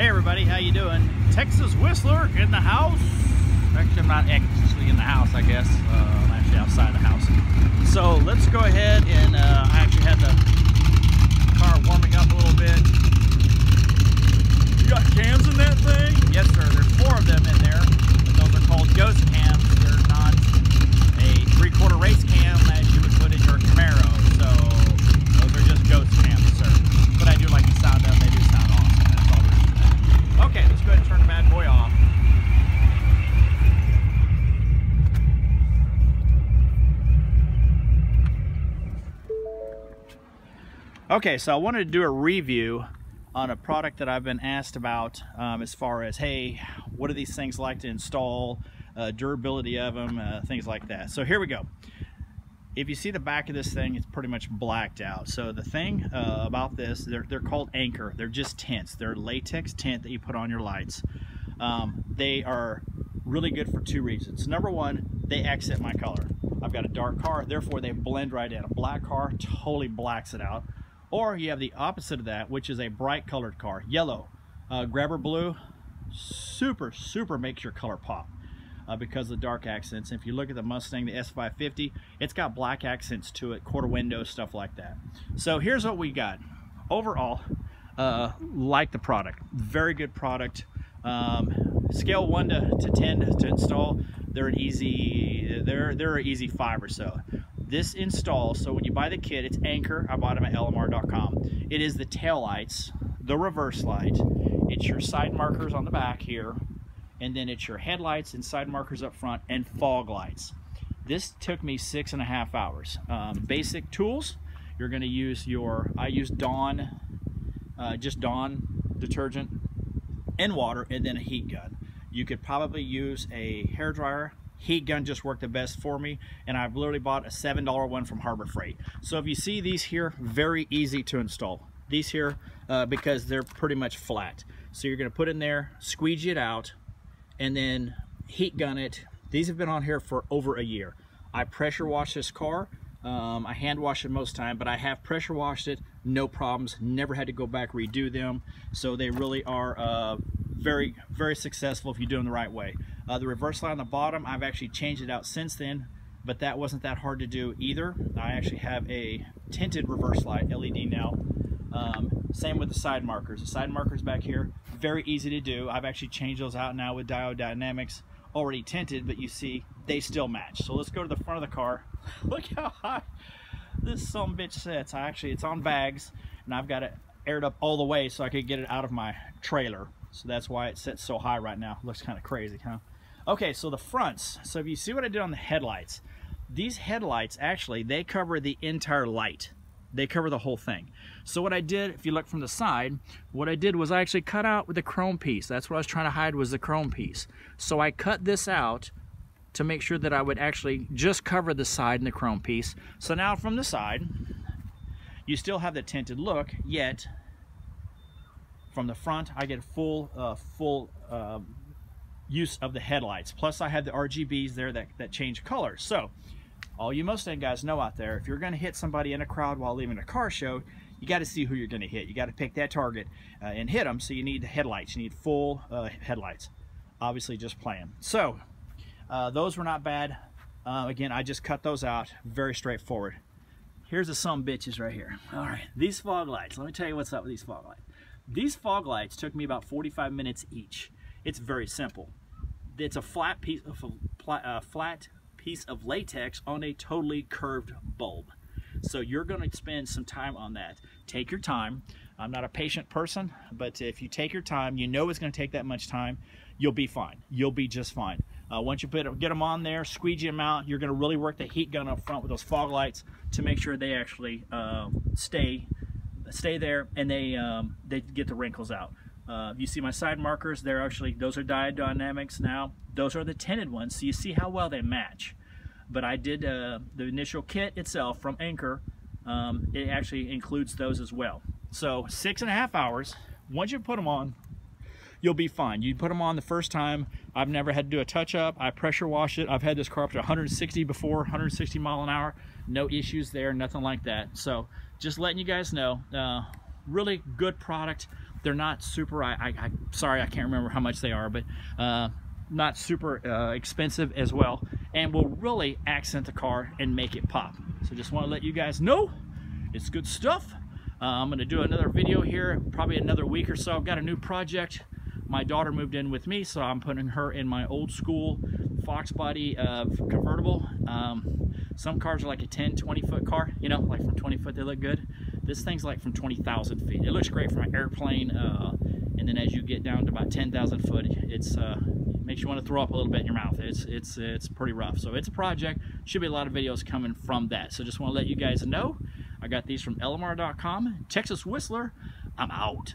Hey everybody, how you doing? Texas Whistler in the house. Actually, I'm not actually in the house, I guess. I'm actually outside the house. So let's go ahead and I actually had the car warming up a little bit. You got cams in that thing? Yes, sir. There's 4 of them in there. But those are called ghost cams. They're not a 3/4 race cam as you would put in your Camaro. So those are just ghost cams, sir. But I do like the sound of them. They do sound awesome. That's all there is to that. Okay, let's go ahead and turn the bad boy off. Okay, so I wanted to do a review on a product that I've been asked about as far as, hey, what are these things like to install, durability of them, things like that. So here we go. If you see the back of this thing, it's pretty much blacked out. So the thing about this, they're called Anchor. They're just tints. They're latex tint that you put on your lights. They are really good for 2 reasons. Number one, they accent my color. I've got a dark car, therefore they blend right in. A black car totally blacks it out. Or you have the opposite of that, which is a bright colored car. Yellow, grabber blue, super makes your color pop because of the dark accents. If you look at the Mustang, the S550, it's got black accents to it, quarter windows, stuff like that. So here's what we got. Overall, like the product, very good product. Scale 1 to 10 to install, they're an easy 5 or so. This install, so when you buy the kit, it's Anchor. I bought them at LMR.com. It is the tail lights, the reverse light, it's your side markers on the back here, and then it's your headlights and side markers up front, and fog lights. This took me 6.5 hours. Basic tools, you're going to use I use Dawn, just Dawn detergent and water, and then a heat gun. You could probably use a hairdryer. Heat gun just worked the best for me, and I've literally bought a $7 one from Harbor Freight. So if you see these here, very easy to install. These here, because they're pretty much flat. So you're gonna put in there, squeegee it out, and then heat gun it. These have been on here for over a year. I pressure wash this car. I hand wash it most time, but I have pressure washed it, no problems, never had to go back redo them. So they really are very successful if you do them the right way. The reverse light on the bottom, I've actually changed it out since then, but that wasn't that hard to do either. I actually have a tinted reverse light, LED now. Same with the side markers. The side markers back here, very easy to do. I've actually changed those out now with Diode Dynamics, already tinted, but you see they still match. So let's go to the front of the car. Look how high this sumbitch sits. It's on bags, and I've got it aired up all the way so I could get it out of my trailer. So that's why it sits so high right now. Looks kind of crazy, huh? Okay, so the fronts. So if you see what I did on the headlights, these headlights actually, they cover the entire light. They cover the whole thing. So what I did, if you look from the side, what I did was I actually cut out with the chrome piece. That's what I was trying to hide, was the chrome piece. So I cut this out to make sure that I would actually just cover the side and the chrome piece. So now from the side, you still have the tinted look, yet from the front, I get full use of the headlights. Plus, I have the RGBs there that change color. So, all you Mustang guys know out there, if you're going to hit somebody in a crowd while leaving a car show, you got to see who you're going to hit. You got to pick that target and hit them. So you need the headlights. You need full headlights. Obviously, just playing. So, those were not bad. Again, I just cut those out. Very straightforward. Here's the some bitches right here. All right, these fog lights. Let me tell you what's up with these fog lights. These fog lights took me about 45 minutes each. It's very simple. It's a flat piece of latex on a totally curved bulb. So you're going to spend some time on that. Take your time. I'm not a patient person, but if you take your time, you know it's going to take that much time, you'll be fine. You'll be just fine. Once you get them on there, squeegee them out, you're going to really work the heat gun up front with those fog lights to make sure they actually stay there and they get the wrinkles out. You see my side markers, those are Diode Dynamics now. Those are the tinted ones, so you see how well they match. But I did the initial kit itself from Anchor. It actually includes those as well. So 6.5 hours. Once you put them on, you'll be fine. You put them on the first time. I've never had to do a touch-up. I pressure wash it. I've had this car up to 160 before, 160 mile an hour. No issues there, nothing like that. So just letting you guys know, really good product. They're not super, sorry, I can't remember how much they are, but not super expensive as well, and will really accent the car and make it pop. So just want to let you guys know it's good stuff. I'm going to do another video here, probably another week or so. I've got a new project. My daughter moved in with me, so I'm putting her in my old school Fox body convertible. Some cars are like a 10, 20 foot car, you know, like from 20 foot they look good. This thing's like from 20,000 feet. It looks great from an airplane, and then as you get down to about 10,000 foot, it's makes you want to throw up a little bit in your mouth. It's pretty rough. So it's a project. Should be a lot of videos coming from that. So just want to let you guys know. I got these from LMR.com. Texas Whistler, I'm out.